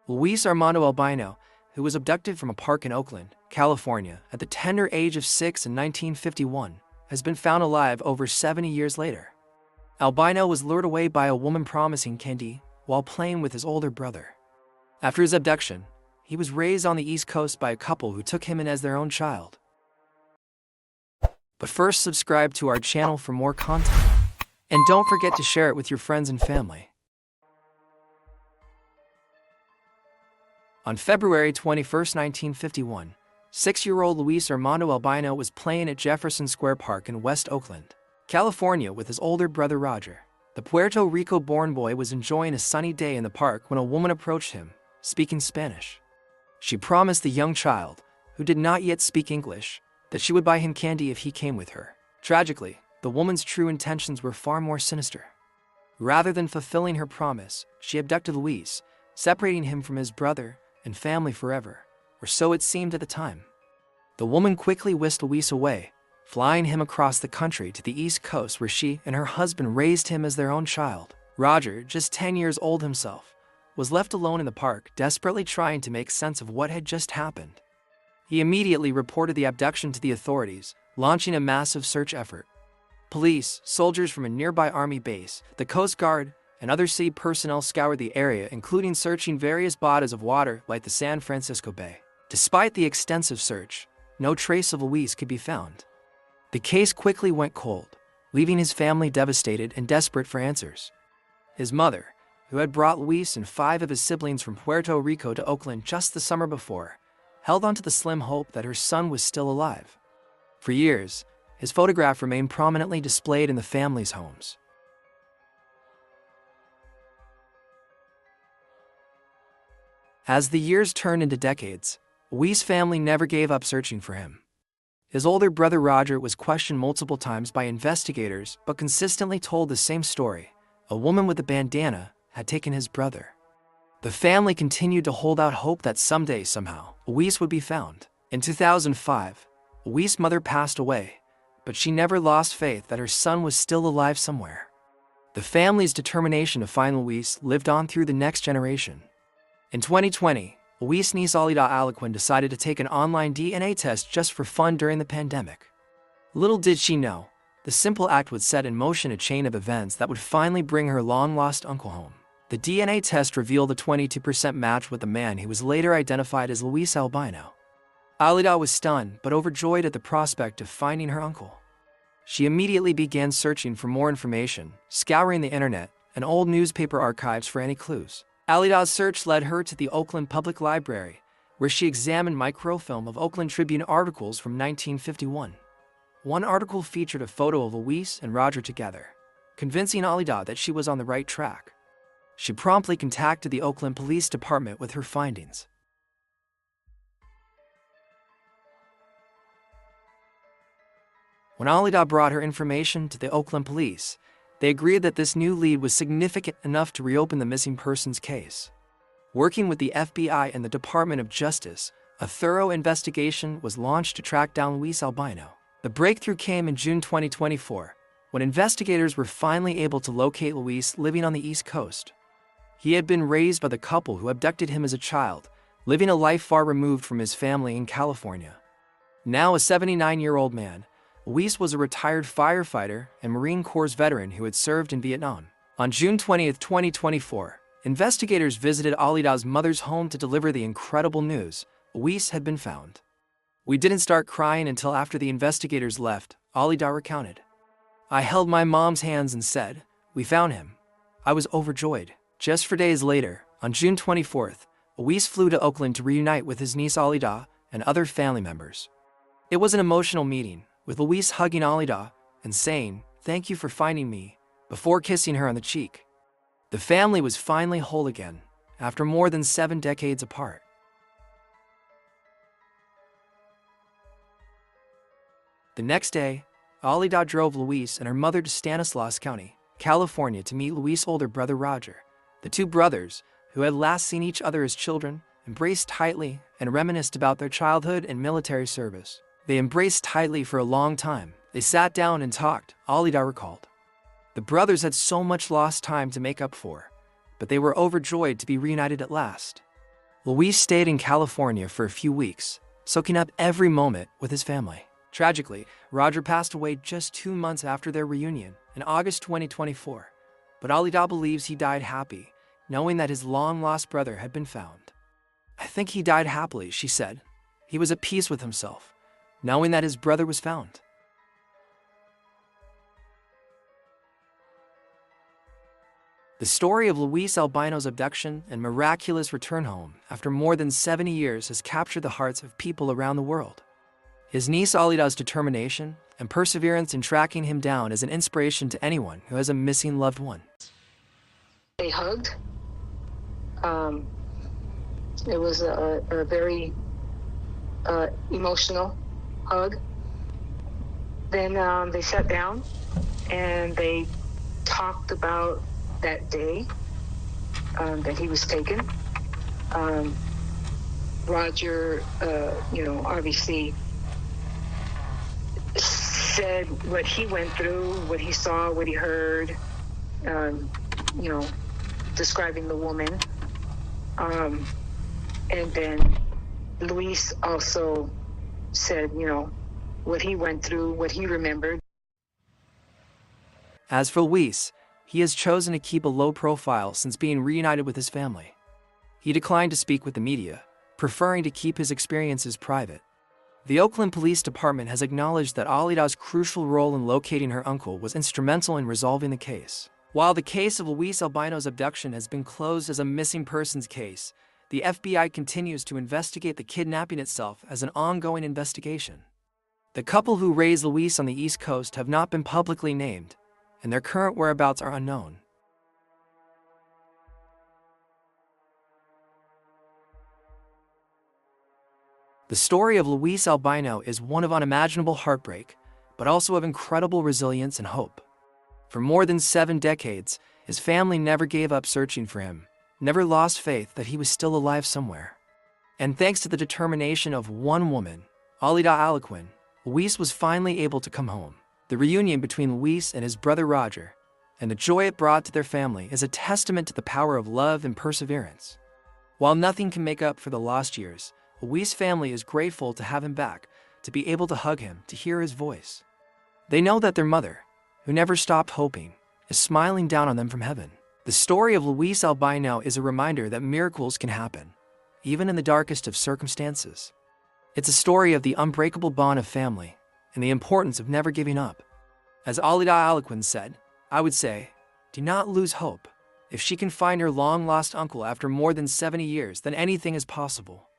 Luis Armando Albino, who was abducted from a park in Oakland, California, at the tender age of 6 in 1951, has been found alive over 70 years later. Albino was lured away by a woman promising candy while playing with his older brother. After his abduction, he was raised on the East Coast by a couple who took him in as their own child. But first, subscribe to our channel for more content. And don't forget to share it with your friends and family. On February 21, 1951, 6-year-old Luis Armando Albino was playing at Jefferson Square Park in West Oakland, California with his older brother Roger. The Puerto Rico-born boy was enjoying a sunny day in the park when a woman approached him, speaking Spanish. She promised the young child, who did not yet speak English, that she would buy him candy if he came with her. Tragically, the woman's true intentions were far more sinister. Rather than fulfilling her promise, she abducted Luis, separating him from his brother and family forever, or so it seemed at the time. The woman quickly whisked Luis away, flying him across the country to the East Coast where she and her husband raised him as their own child. Roger, just 10 years old himself, was left alone in the park, desperately trying to make sense of what had just happened. He immediately reported the abduction to the authorities, launching a massive search effort. Police, soldiers from a nearby army base, the Coast Guard, and other city personnel scoured the area, including searching various bodies of water like the San Francisco Bay. Despite the extensive search, no trace of Luis could be found. The case quickly went cold, leaving his family devastated and desperate for answers. His mother, who had brought Luis and 5 of his siblings from Puerto Rico to Oakland just the summer before, held on to the slim hope that her son was still alive. For years, his photograph remained prominently displayed in the family's homes. As the years turned into decades, Luis' family never gave up searching for him. His older brother Roger was questioned multiple times by investigators but consistently told the same story. A woman with a bandana had taken his brother. The family continued to hold out hope that someday, somehow, Luis would be found. In 2005, Luis' mother passed away, but she never lost faith that her son was still alive somewhere. The family's determination to find Luis lived on through the next generation. In 2020, Luis' niece Alida Aliquin decided to take an online DNA test just for fun during the pandemic. Little did she know, the simple act would set in motion a chain of events that would finally bring her long-lost uncle home. The DNA test revealed a 22% match with the man who was later identified as Luis Albino. Alida was stunned but overjoyed at the prospect of finding her uncle. She immediately began searching for more information, scouring the internet and old newspaper archives for any clues. Alida's search led her to the Oakland Public Library, where she examined microfilm of Oakland Tribune articles from 1951. One article featured a photo of Luis and Roger together, convincing Alida that she was on the right track. She promptly contacted the Oakland Police Department with her findings. When Alida brought her information to the Oakland police, they agreed that this new lead was significant enough to reopen the missing persons case. Working with the FBI and the Department of Justice, a thorough investigation was launched to track down Luis Albino. The breakthrough came in June 2024, when investigators were finally able to locate Luis living on the East Coast. He had been raised by the couple who abducted him as a child, living a life far removed from his family in California. Now a 79-year-old man, Luis was a retired firefighter and Marine Corps veteran who had served in Vietnam. On June 20, 2024, investigators visited Alida's mother's home to deliver the incredible news: Luis had been found. "We didn't start crying until after the investigators left," Alida recounted. "I held my mom's hands and said, 'We found him.' I was overjoyed." Just 4 days later, on June 24th, Luis flew to Oakland to reunite with his niece Alida and other family members. It was an emotional meeting, with Luis hugging Alida and saying, "Thank you for finding me," before kissing her on the cheek. The family was finally whole again, after more than 7 decades apart. The next day, Alida drove Luis and her mother to Stanislaus County, California to meet Luis' older brother Roger. The two brothers, who had last seen each other as children, embraced tightly and reminisced about their childhood and military service. They embraced tightly for a long time. They sat down and talked, Alida recalled. The brothers had so much lost time to make up for, but they were overjoyed to be reunited at last. Luis stayed in California for a few weeks, soaking up every moment with his family. Tragically, Roger passed away just 2 months after their reunion in August 2024, but Alida believes he died happy, knowing that his long-lost brother had been found. "I think he died happily," she said. "He was at peace with himself, knowing that his brother was found." The story of Luis Albino's abduction and miraculous return home after more than 70 years has captured the hearts of people around the world. His niece Alida's determination and perseverance in tracking him down is an inspiration to anyone who has a missing loved one. They hugged. It was a very emotional hug. Then they sat down and they talked about that day that he was taken. Roger, obviously said what he went through, what he saw, what he heard, describing the woman. And then Luis also said, what he went through, what he remembered. As for Luis, he has chosen to keep a low profile since being reunited with his family. He declined to speak with the media, preferring to keep his experiences private. The Oakland Police Department has acknowledged that Alida's crucial role in locating her uncle was instrumental in resolving the case. While the case of Luis Albino's abduction has been closed as a missing persons case, the FBI continues to investigate the kidnapping itself as an ongoing investigation. The couple who raised Luis on the East Coast have not been publicly named, and their current whereabouts are unknown. The story of Luis Albino is one of unimaginable heartbreak, but also of incredible resilience and hope. For more than 7 decades, his family never gave up searching for him, never lost faith that he was still alive somewhere. And thanks to the determination of one woman, Alida Aliquin, Luis was finally able to come home. The reunion between Luis and his brother Roger, and the joy it brought to their family, is a testament to the power of love and perseverance. While nothing can make up for the lost years, Luis' family is grateful to have him back, to be able to hug him, to hear his voice. They know that their mother, who never stopped hoping, is smiling down on them from heaven. The story of Luis Albino is a reminder that miracles can happen, even in the darkest of circumstances. It's a story of the unbreakable bond of family and the importance of never giving up. As Alida Aliquin said, "I would say, do not lose hope. If she can find her long-lost uncle after more than 70 years, then anything is possible."